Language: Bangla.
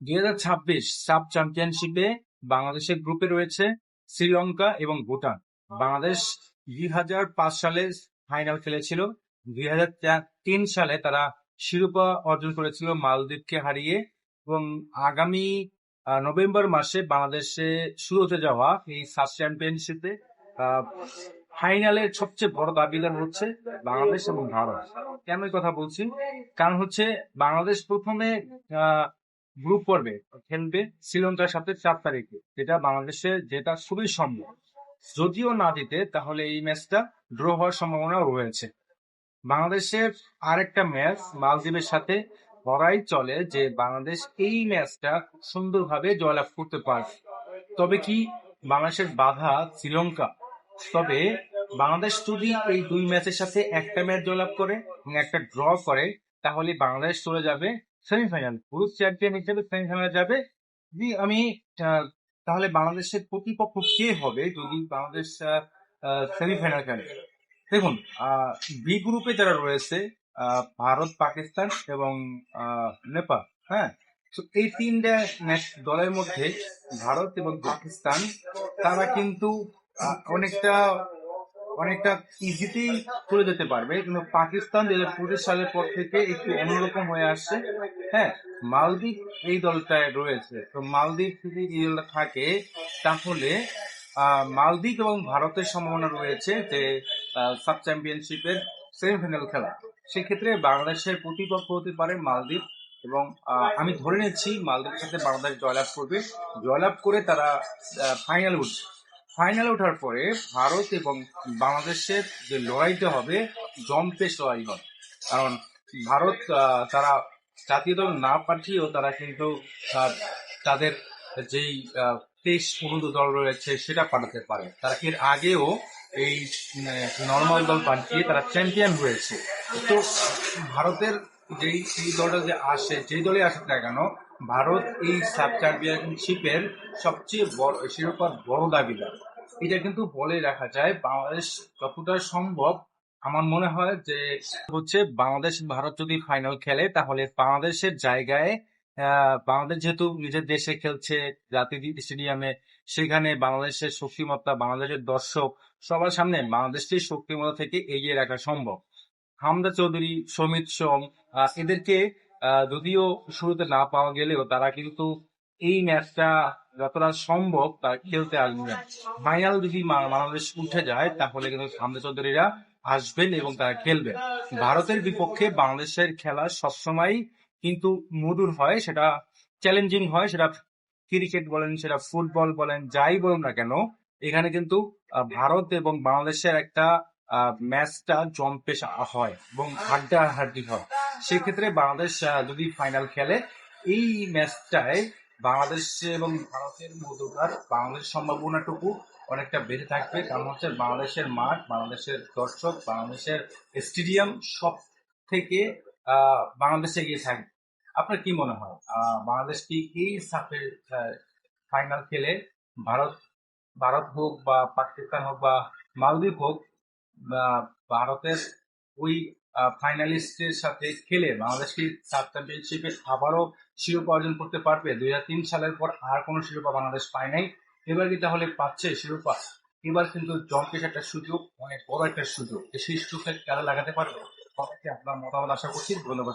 2026 সাব চ্যাম্পিয়নশিপে বাংলাদেশের গ্রুপে রয়েছে শ্রীলঙ্কা এবং ভুটান। বাংলাদেশ 2005 সালে ফাইনাল খেলেছিল। 2003 সালে তারা শিরোপা অর্জন করেছিল মালদ্বীপকে হারিয়ে। এবং আগামী নভেম্বর মাসে বাংলাদেশে শুরু হতে যাওয়া এই সাব চ্যাম্পিয়নশিপে ফাইনালের সবচেয়ে বড় দাবিদার হচ্ছে বাংলাদেশ এবং ভারত। কেন এই কথা বলছি? কারণ হচ্ছে বাংলাদেশ প্রথমে গ্রুপ পর্বে খেলবে শ্রীলঙ্কার সাথে 4 তারিখে, যেটা বাংলাদেশে যেটা খুবই সম্ভব। যদিও না জিতে তাহলে এই ম্যাচটা ড্র হওয়ার সম্ভাবনা রয়েছে। বাংলাদেশের আরেকটা ম্যাচ মালদ্বীপের সাথে বলাই চলে যে বাংলাদেশ এই ম্যাচটা সুন্দরভাবে জয়লাভ করতে পারবে। তবে কি বাংলাদেশের বাধা শ্রীলঙ্কা? তবে বাংলাদেশ যদি এই 2 ম্যাচের সাথে একটা ম্যাচ জয়লাভ করে এবং একটা ড্র করে, তাহলে বাংলাদেশ চলে যাবে সেমিফাইনাল, পুরুষ চ্যাম্পিয়ন হিসেবে সেমিফাইনালে যাবে। আমি তাহলে বাংলাদেশের প্রতিপক্ষ কে হবে যদি বাংলাদেশ সেমিফাইনাল খেলে? দেখুন, বি গ্রুপে যারা রয়েছে ভারত, পাকিস্তান এবং নেপাল, হ্যাঁ, তো এই 3টে দলের মধ্যে ভারত এবং পাকিস্তান তারা কিন্তু অনেকটা অনেকটা ইজিতেই চলে যেতে পারবে, কিন্তু পাকিস্তান 2025 সালের পর থেকে একটু অন্যরকম হয়ে আসছে। হ্যাঁ, মালদ্বীপ এই দলটায় রয়েছে, তো মালদ্বীপ যদি এই দলটা থাকে তাহলে মালদ্বীপ এবং ভারতের সম্ভাবনা রয়েছে যে সাব চ্যাম্পিয়নশিপের সেমিফাইনাল খেলা। সেক্ষেত্রে বাংলাদেশের প্রতিপক্ষ হতে পারে মালদ্বীপ, এবং আমি ধরে নিচ্ছি মালদ্বীপের সাথে বাংলাদেশ জয়লাভ করবে। জয়লাভ করে তারা ফাইনালে উঠবে। ফাইনালে ওঠার পরে ভারত এবং বাংলাদেশের যে লড়াইটা হবে জম্পেশ লড়াই হবে। কারণ ভারত তারা জাতীয় দল না পাঠিয়েও তারা কিন্তু তাদের যেই 23 অনুদ দল রয়েছে সেটা পাঠাতে পারে। তারা এর আগেও এই নর্মাল দল পাঠিয়ে তারা চ্যাম্পিয়ন হয়েছে। তো ভারতের যেই দলটা যে আসে, যেই দলে আসে না কেন, ভারত এই সাব চ্যাম্পিয়নশিপের সবচেয়ে বড় শিরোপার বড় দাবিদার। এটা কিন্তু বলে রাখা যায়। বাংলাদেশ যতটা সম্ভব আমার মনে হয় যে হচ্ছে বাংলাদেশ ভারত যদি ফাইনাল খেলে তাহলে বাংলাদেশের জায়গায় বাংলাদেশ যেহেতু নিজের দেশে খেলছে জাতীয় স্টেডিয়ামে, সেখানে বাংলাদেশের শক্তিমত্তা, বাংলাদেশের দর্শক সবার সামনে বাংলাদেশকে শক্তিমত্তা থেকে এগিয়ে রাখা সম্ভব। হামজা চৌধুরী, সমিত সোম এদেরকে যদিও শুরুতে না পাওয়া গেলেও তারা কিন্তু এই ম্যাচটা যতটা সম্ভব তারা খেলতে আসবে। ফাইনাল যদি বাংলাদেশ উঠে যায় তাহলে কিন্তু হামজা চৌধুরীরা আসবেন এবং তারা খেলবেন। ভারতের বিপক্ষে বাংলাদেশের খেলা সবসময় কিন্তু মধুর হয়, সেটা চ্যালেঞ্জিং হয়, সেটা ক্রিকেট বলেন, সেটা ফুটবল বলেন, যাই বলুন না কেন, এখানে কিন্তু ভারত এবং বাংলাদেশের একটা ম্যাচটা জম্পেশ হয় এবং হাড্ডাহাড্ডি হয়। সেক্ষেত্রে বাংলাদেশ যদি ফাইনাল খেলে, এই ম্যাচটায় বাংলাদেশ এবং ভারতের মধ্যকার বাংলাদেশের সম্ভাবনাটুকু অনেকটা বেড়ে থাকবে। কারণ হচ্ছে বাংলাদেশের মাঠ, বাংলাদেশের দর্শক, বাংলাদেশের স্টেডিয়াম সব থেকে বাংলাদেশে এগিয়ে থাকবে। আপনার কি মনে হয় বাংলাদেশ কি এই সাফে ফাইনাল খেলে ভারত ভারত হোক বা পাকিস্তান হোক বা মালদ্বীপ হোক, ভারতের ওই ফাইনালিস্টের সাথে খেলে বাংলাদেশ কি সাব চ্যাম্পিয়নশিপে আবারও শিরোপা অর্জন করতে পারবে? 2003 সালের পর আর কোনো শিরোপা বাংলাদেশ পায় নাই, এবার কি তাহলে পাচ্ছে শিরোপা? এবার কিন্তু জম্পেশ একটা সুযোগ, অনেক বড় একটা সুযোগ, সেই সুযোগটা কাজে লাগাতে পারবে? আপনার মতামত আশা করছি। ধন্যবাদ।